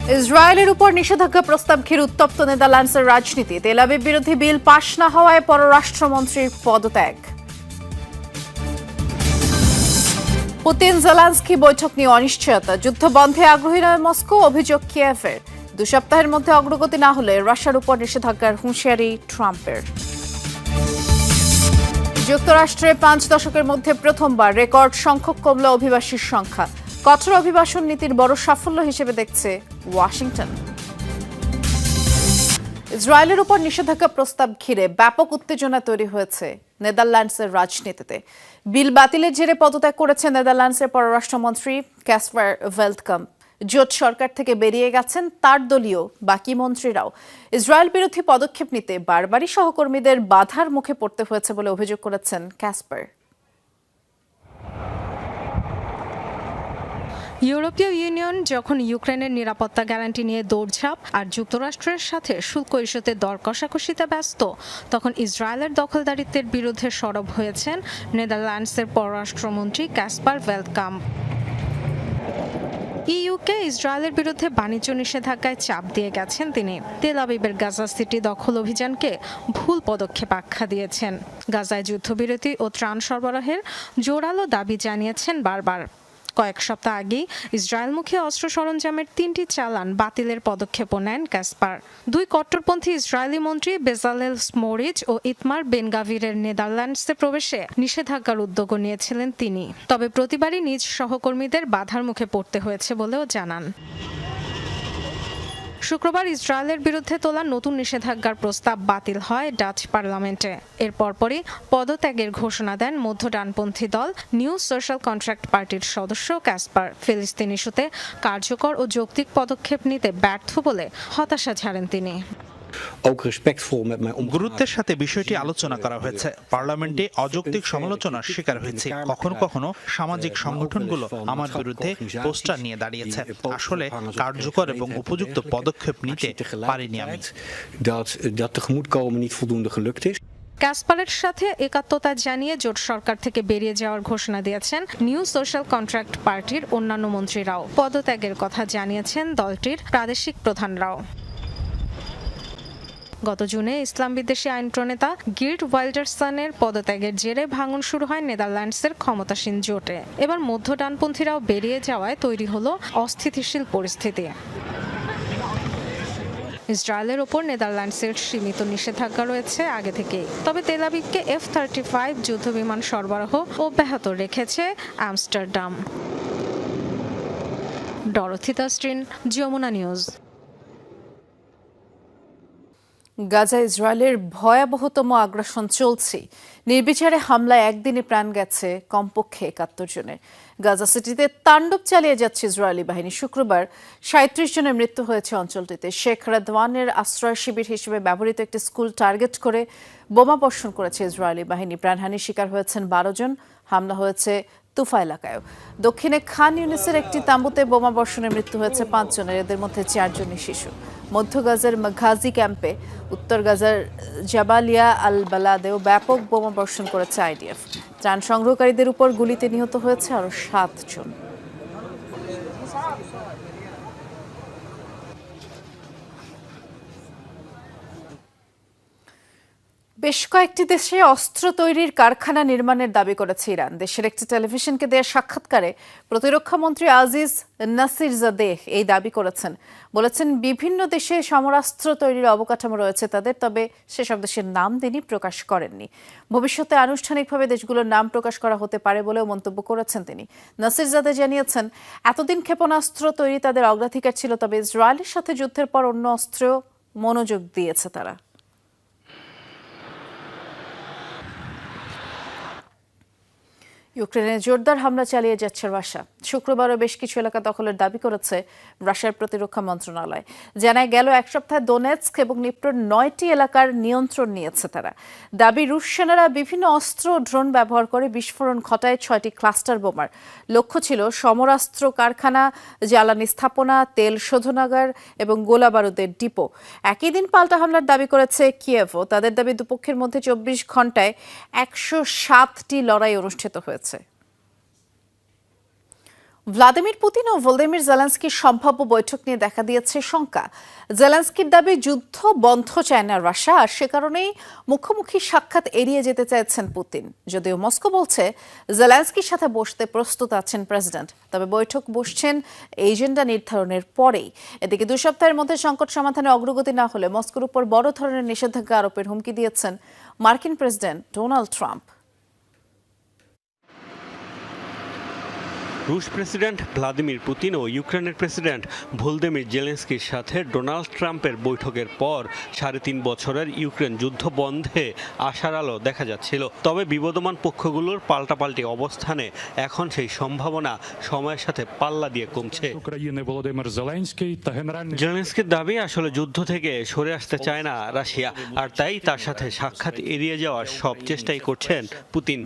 ইসরায়েলের উপর নিষেধাজ্ঞা প্রস্তাব ঘিরে উত্তপ্ত নেদারল্যান্ডসের রাজনীতি। তেল আবিব বিরোধী বিল পাশ না হওয়ায় পররাষ্ট্রমন্ত্রীর পদত্যাগ। পুতিন জেলেনস্কি বৈঠক নিয়ে অনিশ্চয়তা। যুদ্ধ বন্ধে আগ্রহী নয় মস্কো, অভিযোগ কিয়েভের। 2 সপ্তাহের মধ্যে অগ্রগতি না হলে রাশিয়ার উপর নিষেধাজ্ঞার হুঁশিয়ারি ট্রাম্পের। যুক্তরাষ্ট্রে 5 দশকের মধ্যে প্রথমবার রেকর্ড সংখ্যক কমল অভিবাসীর সংখ্যা। কঠোর অভিবাসন নীতির বড় সাফল্য হিসেবে দেখছে ওয়াশিংটন। ইসরায়েলের উপর নিষেধাজ্ঞা প্রস্তাব ঘিরে ব্যাপক উত্তেজনা তৈরি হয়েছে নেদারল্যান্ডসের রাজনীতিতে। বিল বাতিলের জেরে পদত্যাগ করেছেন নেদারল্যান্ডসের পররাষ্ট্রমন্ত্রী ক্যাসপার ভেল্টকাম্প। জোট সরকার থেকে বেরিয়ে গেছেন তার দলীয় বাকি মন্ত্রীরাও। ইসরায়েল বিরোধী পদক্ষেপ নিতে বারবারই সহকর্মীদের বাধার মুখে পড়তে হয়েছে বলে অভিযোগ করেছেন ক্যাসপার। ইউরোপীয় ইউনিয়ন যখন ইউক্রেনের নিরাপত্তা গ্যারান্টি নিয়ে দৌড়ঝাঁপ আর যুক্তরাষ্ট্রের সাথে শুল্ক ইস্যুতে দর কষাকষিতে ব্যস্ত, তখন ইসরায়েলের দখলদারিত্বের বিরুদ্ধে সরব হয়েছেন নেদারল্যান্ডসের পররাষ্ট্রমন্ত্রী ক্যাসপার ভেল্টকাম্প। ইইউকে ইসরায়েলের বিরুদ্ধে বাণিজ্য নিষেধাজ্ঞায় চাপ দিয়ে গেছেন তিনি। তেল আবিবের গাজা সিটি দখল অভিযানকে ভুল পদক্ষেপ আখ্যা দিয়েছেন। গাজায় যুদ্ধবিরতি ও ত্রাণ সরবরাহের জোরালো দাবি জানিয়েছেন বারবার। কয়েক সপ্তাহ আগেই ইসরায়েলমুখী অস্ত্র সরঞ্জামের 3টি চালান বাতিলের পদক্ষেপও নেন ক্যাসপার। 2 কট্টরপন্থী ইসরায়েলি মন্ত্রী বেজালেল স্মোরিচ ও ইতমার বেনগাভিরের নেদারল্যান্ডসে প্রবেশে নিষেধাজ্ঞার উদ্যোগও নিয়েছিলেন তিনি। তবে প্রতিবারই নিজ সহকর্মীদের বাধার মুখে পড়তে হয়েছে বলেও জানান। শুক্রবার ইসরায়েলের বিরুদ্ধে তোলা নতুন নিষেধাজ্ঞার প্রস্তাব বাতিল হয় ডাচ পার্লামেন্টে। এর পরপরই পদত্যাগের ঘোষণা দেন মধ্য ডানপন্থী দল নিউ সোশ্যাল কন্ট্রাক্ট পার্টির সদস্য ক্যাসপার। ফিলিস্তিন ইস্যুতে কার্যকর ও যৌক্তিক পদক্ষেপ নিতে ব্যর্থ বলে হতাশা ঝাড়েন তিনি। গুরুত্বের সাথে বিষয়টি আলোচনা করা হয়েছে। পার্লামেন্টে অযৌক্তিক সমালোচনার শিকার হয়েছে। কখনো কখনো সামাজিক সংগঠনগুলো আমার বিরুদ্ধে পোস্টার নিয়ে দাঁড়িয়েছে। আসলে কার্যকর এবং উপযুক্ত পদক্ষেপ নিতে পারিনি আমি। ক্যাসপারের সাথে একাত্মতা জানিয়ে জোট সরকার থেকে বেরিয়ে যাওয়ার ঘোষণা দিয়েছেন নিউ সোশ্যাল কন্ট্রাক্ট পার্টির অন্যান্য মন্ত্রীরাও। পদত্যাগের কথা জানিয়েছেন দলটির প্রাদেশিক প্রধানরাও। গত জুনে ইসলাম বিদ্বেষী আইন প্রণেতা গির্ট ওয়াইল্ডারসনের পদত্যাগের জেরে ভাঙন শুরু হয় নেদারল্যান্ডসের ক্ষমতাসীন জোটে। এবার মধ্য ডানপন্থীরাও বেরিয়ে যাওয়ায় তৈরি হলো অস্থিতিশীল পরিস্থিতি। ইসরায়েলের ওপর নেদারল্যান্ডসের সীমিত নিষেধাজ্ঞা রয়েছে আগে থেকেই। তবে তেল আবিবকে F-35 যুদ্ধবিমান সরবরাহ অব্যাহত রেখেছে আমস্টারডাম। ডরথি তাস্ট্রিন, যমুনা নিউজ। গাজা ইসরায়েলের ভয়াবহতম আগ্রাসন চলছে। নির্বিচারে হামলায় একদিনে প্রাণ গেছে কমপক্ষে 71 জনের। গাজা সিটিতে তাণ্ডব চালিয়ে যাচ্ছে ইসরায়েলি বাহিনী। শুক্রবার 37 জনের মৃত্যু হয়েছে অঞ্চলটিতে। শেখ রাদওয়ানের আশ্রয় শিবির হিসেবে ব্যবহৃত একটি স্কুল টার্গেট করে বোমা বর্ষণ করেছে ইসরায়েলি বাহিনী। প্রাণহানির শিকার হয়েছেন 12 জন। হামলা হয়েছে তুফা এলাকায়ও। দক্ষিণে খান ইউনিসের একটি তাঁবুতে বোমা বর্ষণে মৃত্যু হয়েছে 5 জনের, এদের মধ্যে 4 জনই শিশু। মধ্য গাজার মাঘাজি ক্যাম্পে, উত্তর গাজার জাবালিয়া আল বালাদেও ব্যাপক বোমা বর্ষণ করেছে আইডিএফ। ত্রাণ সংগ্রহকারীদের উপর গুলিতে নিহত হয়েছে আরও 7 জন। বেশ কয়েকটি দেশে অস্ত্র তৈরির কারখানা নির্মাণের দাবি করেছে ইরান। দেশের একটি টেলিভিশনকে দেওয়া সাক্ষাৎকারে প্রতিরক্ষা মন্ত্রী আজিজ নাসিরজাদেহ এই দাবি করেছেন। বলেছেন, বিভিন্ন দেশে সমরাস্ত্র তৈরির অবকাঠামো রয়েছে তাদের, তবে সেসব দেশের নাম তিনি প্রকাশ করেননি। ভবিষ্যতে আনুষ্ঠানিকভাবে দেশগুলোর নাম প্রকাশ করা হতে পারে বলেও মন্তব্য করেছেন তিনি। নাসিরজাদেহ জানিয়েছেন, এতদিন ক্ষেপণাস্ত্র তৈরি তাদের অগ্রাধিকার ছিল, তবে ইসরায়েলের সাথে যুদ্ধের পর অন্য অস্ত্রেও মনোযোগ দিয়েছে তারা। ইউক্রেনে জোরদার হামলা চালিয়ে যাচ্ছে রাশিয়া। শুক্রবারও বেশ কিছু এলাকা দখলের দাবি করেছে রাশিয়ার প্রতিরক্ষা মন্ত্রণালয়। জানায়, গেল এক সপ্তাহে দোনেৎস্ক এবং নিপ্রোর 9টি এলাকার নিয়ন্ত্রণ নিয়েছে তারা। দাবি, রুশ সেনারা বিভিন্ন অস্ত্র ও ড্রোন ব্যবহার করে বিস্ফোরণ ঘটায় 6টি ক্লাস্টার বোমার। লক্ষ্য ছিল সমরাস্ত্র কারখানা, জ্বালানি স্থাপনা, তেল শোধনাগার এবং গোলাবারুদের ডিপো। একই দিন পাল্টা হামলার দাবি করেছে কিয়েভও। তাদের দাবি, দুপক্ষের মধ্যে 24 ঘন্টায় 107টি লড়াই অনুষ্ঠিত হয়েছে। ভ্লাদিমির পুতিন ও ভলোদিমির জেলেনস্কির সম্ভাব্য বৈঠক নিয়ে দেখা দিয়েছে শঙ্কা। জেলেনস্কির দাবি যুদ্ধ বন্ধ চায় না রাশিয়া, আর সে কারণেই মুখোমুখি সাক্ষাৎ এড়িয়ে যেতে চাইছেন পুতিন। যদিও মস্কো বলছে জেলেনস্কির সাথে বসতে প্রস্তুত আছেন প্রেসিডেন্ট, তবে বৈঠক বসছেন এজেন্ডা নির্ধারণের পরেই। এদিকে 2 সপ্তাহের মধ্যে সংকট সমাধানে অগ্রগতি না হলে মস্কোর উপর বড় ধরনের নিষেধাজ্ঞা আরোপের হুমকি দিয়েছেন মার্কিন প্রেসিডেন্ট ডোনাল্ড ট্রাম্প। রুশ প্রেসিডেন্ট ভ্লাদিমির পুতিন ও ইউক্রেনের প্রেসিডেন্ট ভলোদিমির জেলেনস্কির সাথে ডোনাল্ড ট্রাম্পের বৈঠকের পর 3.5 বছরের ইউক্রেন যুদ্ধ বন্ধে আশার আলো দেখা যাচ্ছিল। তবে বিবদমান পক্ষগুলোর পাল্টাপাল্টি অবস্থানে এখন সেই সম্ভাবনা সময়ের সাথে পাল্লা দিয়ে কমছে। জেলেনস্কির দাবি আসলে যুদ্ধ থেকে সরে আসতে চায় না রাশিয়া, আর তাই তার সাথে সাক্ষাৎ এড়িয়ে যাওয়ার সব চেষ্টাই করছেন পুতিন।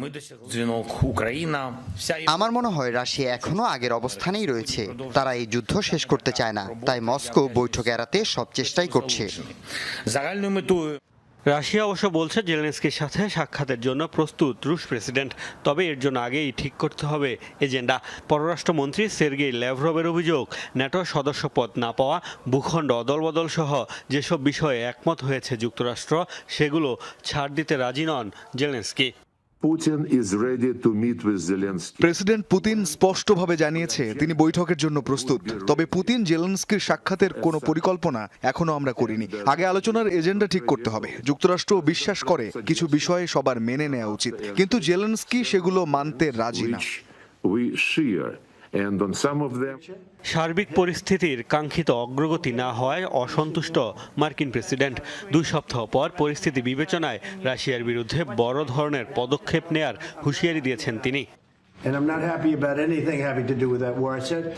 আমার মনে হয় রাশিয়া এখনো আগের অবস্থানেই রয়েছে। তারা এই যুদ্ধ শেষ করতে চায় না, তাই মস্কো বৈঠক এড়াতে সব চেষ্টাই করছে। রাশিয়া অবশ্য বলছে জেলেনস্কির সাথে সাক্ষাতের জন্য প্রস্তুত রুশ প্রেসিডেন্ট, তবে এর জন্য আগেই ঠিক করতে হবে এজেন্ডা। পররাষ্ট্রমন্ত্রী সের্গেই ল্যাভরভের অভিযোগ, ন্যাটো সদস্যপদ না পাওয়া, ভূখণ্ড অদলবদল সহ যেসব বিষয়ে একমত হয়েছে যুক্তরাষ্ট্র, সেগুলো ছাড় দিতে রাজি নন জেলেনস্কি। প্রেসিডেন্ট পুতিন স্পষ্টভাবে জানিয়েছে তিনি বৈঠকের জন্য প্রস্তুত, তবে পুতিন জেলেনস্কির সাক্ষাতের কোনো পরিকল্পনা এখনো আমরা করিনি। আগে আলোচনার এজেন্ডা ঠিক করতে হবে। যুক্তরাষ্ট্র বিশ্বাস করে কিছু বিষয়ে সবার মেনে নেওয়া উচিত, কিন্তু জেলেনস্কি সেগুলো মানতে রাজি না। সার্বিক পরিস্থিতির কাঙ্ক্ষিত অগ্রগতি না হওয়ায় অসন্তুষ্ট মার্কিন প্রেসিডেন্ট। 2 সপ্তাহ পর পরিস্থিতি বিবেচনায় রাশিয়ার বিরুদ্ধে বড় ধরনের পদক্ষেপ নেয়ার হুঁশিয়ারি দিয়েছেন তিনি।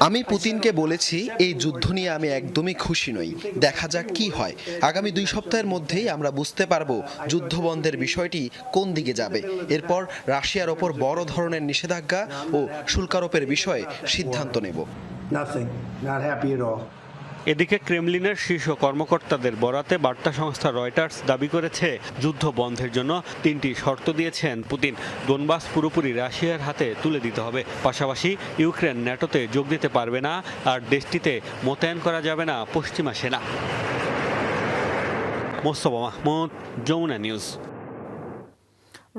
আমি পুতিনকে বলেছি, এই যুদ্ধ নিয়ে আমি একদমই খুশি নই। দেখা যাক কি হয়। আগামী 2 সপ্তাহের মধ্যেই আমরা বুঝতে পারবো যুদ্ধ বন্ধের বিষয়টি কোন দিকে যাবে। এরপর রাশিয়ার ওপর বড় ধরনের নিষেধাজ্ঞা ও শুল্কারোপের বিষয়ে সিদ্ধান্ত নেব। এদিকে ক্রেমলিনের শীর্ষ কর্মকর্তাদের বরাতে বার্তা সংস্থা রয়টার্স দাবি করেছে যুদ্ধ বন্ধের জন্য 3টি শর্ত দিয়েছেন পুতিন। দোনবাস পুরোপুরি রাশিয়ার হাতে তুলে দিতে হবে, পাশাপাশি ইউক্রেন ন্যাটোতে যোগ দিতে পারবে না, আর দেশটিতে মোতায়েন করা যাবে না পশ্চিমা সেনা। মোস্তফা মাহমুদ, যমুনা নিউজ।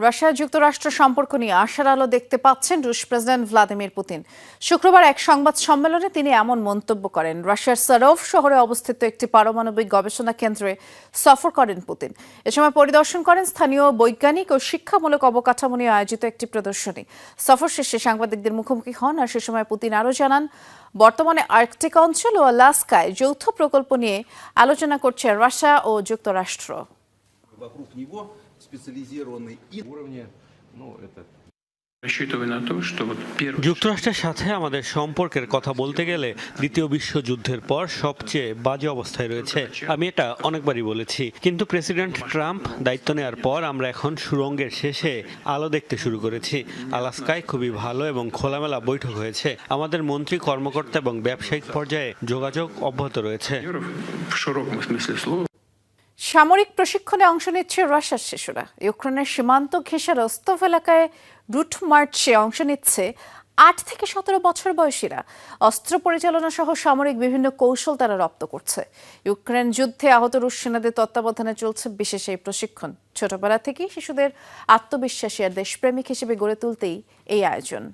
রাশিয়া যুক্তরাষ্ট্র সম্পর্ক নিয়ে আশার আলো দেখতে পাচ্ছেন রুশ প্রেসিডেন্ট ভ্লাদিমির পুতিন। শুক্রবার এক সংবাদ সম্মেলনে তিনি এমন মন্তব্য করেন। রাশিয়ার সারোভ শহরে অবস্থিত একটি পারমাণবিক গবেষণা কেন্দ্রে সফর করেন পুতিন। এ সময় পরিদর্শন করেন স্থানীয় বৈজ্ঞানিক ও শিক্ষামূলক অবকাঠামো নিয়ে আয়োজিত একটি প্রদর্শনী। সফর শেষে সাংবাদিকদের মুখোমুখি হন, আর সে সময় পুতিন আরও জানান, বর্তমানে আর্কটিক অঞ্চল ও আলাস্কায় যৌথ প্রকল্প নিয়ে আলোচনা করছে রাশিয়া ও যুক্তরাষ্ট্র। যুক্তরাষ্ট্রের সাথে আমাদের সম্পর্কের কথা বলতে গেলে দ্বিতীয় বিশ্বযুদ্ধের পর সবচেয়ে বাজে অবস্থায় রয়েছে। আমি এটা অনেকবারই বলেছি, কিন্তু প্রেসিডেন্ট ট্রাম্প দায়িত্ব নেওয়ার পর আমরা এখন সুড়ঙ্গের শেষে আলো দেখতে শুরু করেছি। আলাস্কায় খুবই ভালো এবং খোলামেলা বৈঠক হয়েছে। আমাদের মন্ত্রী, কর্মকর্তা এবং ব্যবসায়িক পর্যায়ে যোগাযোগ অব্যাহত রয়েছে। সামরিক প্রশিক্ষণে অংশ নিচ্ছে রাশিয়ার শিশুরা। ইউক্রেনের সীমান্ত ঘেঁষা রস্তভ এলাকায় রুট মার্চে অংশ নিচ্ছে 8 থেকে 17 বছর বয়সীরা। অস্ত্র পরিচালনা সহ সামরিক বিভিন্ন কৌশল তারা রপ্ত করছে। ইউক্রেন যুদ্ধে আহত রুশ সেনাদের তত্ত্বাবধানে চলছে বিশেষ এই প্রশিক্ষণ। ছোটবেলা থেকেই শিশুদের আত্মবিশ্বাসী আর দেশপ্রেমিক হিসেবে গড়ে তুলতেই এই আয়োজন।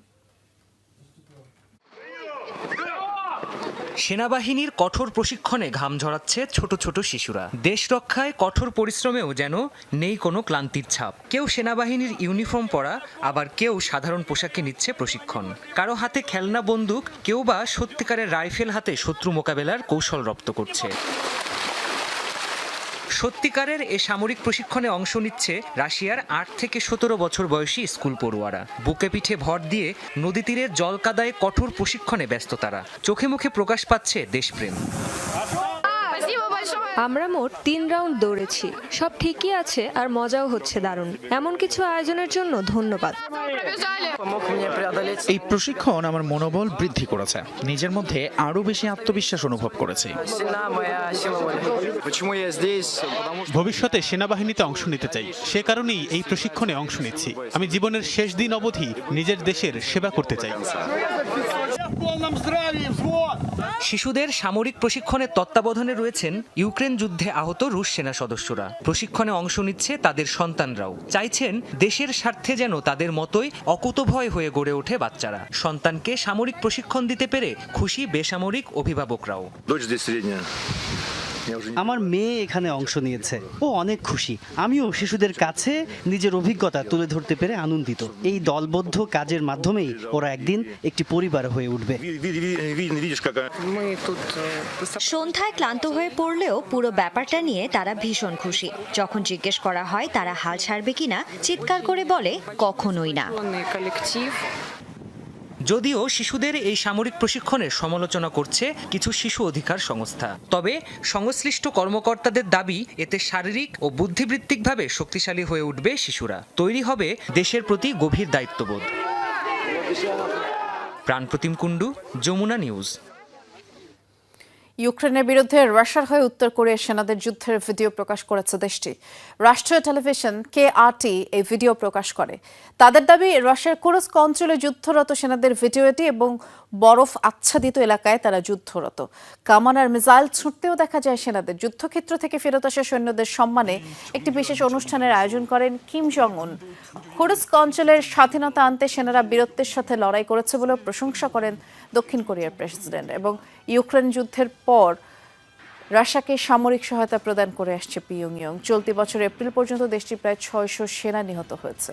সেনাবাহিনীর কঠোর প্রশিক্ষণে ঘাম ঝরাচ্ছে ছোট ছোট শিশুরা। দেশ রক্ষায় কঠোর পরিশ্রমেও যেন নেই কোনো ক্লান্তির ছাপ। কেউ সেনাবাহিনীর ইউনিফর্ম পরা, আবার কেউ সাধারণ পোশাকে নিচ্ছে প্রশিক্ষণ। কারো হাতে খেলনা বন্দুক, কেউ বা সত্যিকারের রাইফেল হাতে শত্রু মোকাবেলার কৌশল রপ্ত করছে। সত্যিকারের এ সামরিক প্রশিক্ষণে অংশ নিচ্ছে রাশিয়ার 8 থেকে 17 বছর বয়সী স্কুল পড়ুয়ারা। বুকে পিঠে ভর দিয়ে নদী তীরের জলকাদায় কঠোর প্রশিক্ষণে ব্যস্ত তারা। চোখে মুখে প্রকাশ পাচ্ছে দেশপ্রেম। আমরা মোট 3 রাউন্ড দৌড়েছি। সব ঠিকই আছে আর মজাও হচ্ছে দারুণ। এমন কিছু আয়োজনের জন্য ধন্যবাদ। এই প্রশিক্ষণ আমার মনোবল বৃদ্ধি করেছে, নিজের মধ্যে আরো বেশি আত্মবিশ্বাস অনুভব করেছি। ভবিষ্যতে সেনাবাহিনীতে অংশ নিতে চাই, সে কারণেই এই প্রশিক্ষণে অংশ নিচ্ছি। আমি জীবনের শেষ দিন অবধি নিজের দেশের সেবা করতে চাই। শিশুদের সামরিক প্রশিক্ষণের তত্ত্বাবধানে রয়েছেন ইউক্রেন যুদ্ধে আহত রুশ সেনা সদস্যরা। প্রশিক্ষণে অংশ নিচ্ছে তাদের সন্তানরাও। চাইছেন দেশের স্বার্থে যেন তাদের মতোই অকুতভয় হয়ে গড়ে ওঠে বাচ্চারা। সন্তানকে সামরিক প্রশিক্ষণ দিতে পেরে খুশি বেসামরিক অভিভাবকরাও। আমার মেয়ে এখানে অংশ নিয়েছে, ও অনেক খুশি। আমিও শিশুদের কাছে নিজের অভিজ্ঞতা তুলে ধরতে পেরে আনন্দিত। এই দলবদ্ধ কাজের মাধ্যমেই ওরা একদিন একটি পরিবার হয়ে উঠবে। সন্ধ্যায় ক্লান্ত হয়ে পড়লেও পুরো ব্যাপারটা নিয়ে তারা ভীষণ খুশি। যখন জিজ্ঞেস করা হয় তারা হাল ছাড়বে কিনা, চিৎকার করে বলে কখনোই না। যদিও শিশুদের এই সামরিক প্রশিক্ষণের সমালোচনা করছে কিছু শিশু অধিকার সংস্থা, তবে সংশ্লিষ্ট কর্মকর্তাদের দাবি এতে শারীরিক ও বুদ্ধিবৃত্তিকভাবে শক্তিশালী হয়ে উঠবে শিশুরা। তৈরি হবে দেশের প্রতি গভীর দায়িত্ববোধ। প্রাণপ্রতিম কুণ্ডু, যমুনা নিউজ। ইউক্রেনের বিরুদ্ধে রাশিয়ার হয়ে উত্তর কোরিয়ার সেনাদের যুদ্ধের ভিডিও প্রকাশ করেছে দেশটি। রাষ্ট্রীয় টেলিভিশন KRT এই ভিডিও প্রকাশ করে। তাদের দাবি, রাশিয়ার কুরস্ক অঞ্চলে যুদ্ধরত সেনাদের ভিডিও এটি এবং বরফ আচ্ছাদিত এলাকায় তারা যুদ্ধরত। কামান আর মিসাইল ছুটতেও দেখা যায় সেনাদের। যুদ্ধক্ষেত্র থেকে ফেরত আসা সৈন্যদের সম্মানে একটি বিশেষ অনুষ্ঠানের আয়োজন করেন কিম জং উন। কুরস্ক অঞ্চলের স্বাধীনতা আনতে সেনারা বীরত্বের সাথে লড়াই করেছে বলে প্রশংসা করেন দক্ষিণ কোরিয়ার প্রেসিডেন্ট। এবং ইউক্রেন যুদ্ধের পর রাশিয়াকে সামরিক সহায়তা প্রদান করে আসছে পিয়ংইয়ং। চলতি বছর এপ্রিল পর্যন্ত দেশটির প্রায় 600 সেনা নিহত হয়েছে।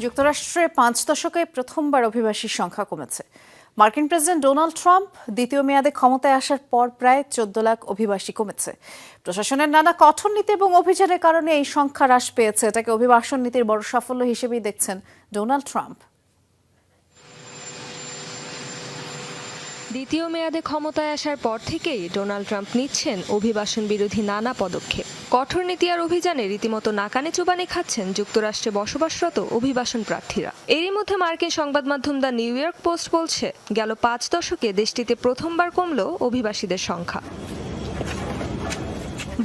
যুক্তরাষ্ট্রে 5 দশকে প্রথমবার অভিবাসীর সংখ্যা কমেছে। মার্কিন প্রেসিডেন্ট ডোনাল্ড ট্রাম্প দ্বিতীয় মেয়াদে ক্ষমতায় আসার পর প্রায় 14 লাখ অভিবাসী কমেছে। প্রশাসনের নানা কঠোর নীতি এবং অভিযানের কারণে এই সংখ্যা হ্রাস পেয়েছে। এটাকে অভিবাসন নীতির বড় সাফল্য হিসেবেই দেখছেন ডোনাল্ড ট্রাম্প। দ্বিতীয় মেয়াদে ক্ষমতায় আসার পর থেকেই ডোনাল্ড ট্রাম্প নিচ্ছেন অভিবাসন বিরোধী নানা পদক্ষেপ। কঠোর নীতি আর অভিযানে রীতিমতো নাকানে চুবানি খাচ্ছেন যুক্তরাষ্ট্রে বসবাসরত অভিবাসন প্রার্থীরা। এরই মধ্যে মার্কিন সংবাদ মাধ্যম দ্য নিউ ইয়র্ক পোস্ট বলছে, গেল 5 দশকে দেশটিতে প্রথমবার কমল অভিবাসীদের সংখ্যা।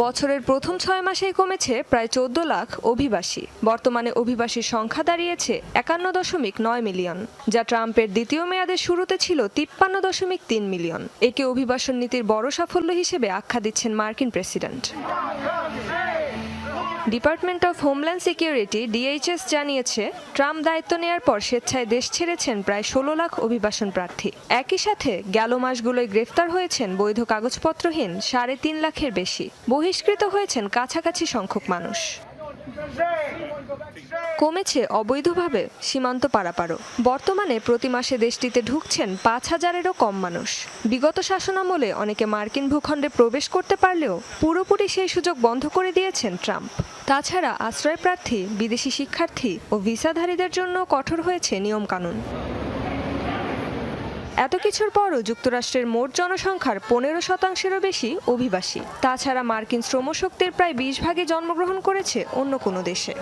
বছরের প্রথম 6 মাসেই কমেছে প্রায় 14 লাখ অভিবাসী। বর্তমানে অভিবাসীর সংখ্যা দাঁড়িয়েছে 51.9 মিলিয়ন, যা ট্রাম্পের দ্বিতীয় মেয়াদের শুরুতে ছিল 53.3 মিলিয়ন। একে অভিবাসন নীতির বড় সাফল্য হিসেবে আখ্যা দিচ্ছেন মার্কিন president. Department of homeland security DHS জানিয়েছে, ট্রাম্প দায়িত্ব নেয়ার পর স্বেচ্ছায় দেশ ছেড়েছেন প্রায় 16 লাখ অভিবাসন প্রার্থী। একই সাথে গেল মাসগুলোয় গ্রেফতার হয়েছেন বৈধ কাগজপত্রহীন 3.5 লাখের বেশি। বহিষ্কৃত হয়েছেন কাছাকাছি সংখ্যক মানুষ। কমেছে অবৈধভাবে সীমান্ত পারাপারও। বর্তমানে প্রতি মাসে দেশটিতে ঢুকছেন 5000-এরও কম মানুষ। বিগত শাসনামলে অনেকে মার্কিন ভূখণ্ডে প্রবেশ করতে পারলেও পুরোপুরি সেই সুযোগ বন্ধ করে দিয়েছেন ট্রাম্প। তাছাড়া আশ্রয় প্রার্থী, বিদেশি শিক্ষার্থী ও ভিসাধারীদের জন্য কঠোর হয়েছে নিয়মকানুন। এত কিছুর পরও যুক্তরাষ্ট্রের মোট জনসংখ্যার 15%-এরও বেশি অভিবাসী। তাছাড়া মার্কিন শ্রমশক্তির প্রায় 20 ভাগে জন্মগ্রহণ করেছে অন্য কোনো দেশে।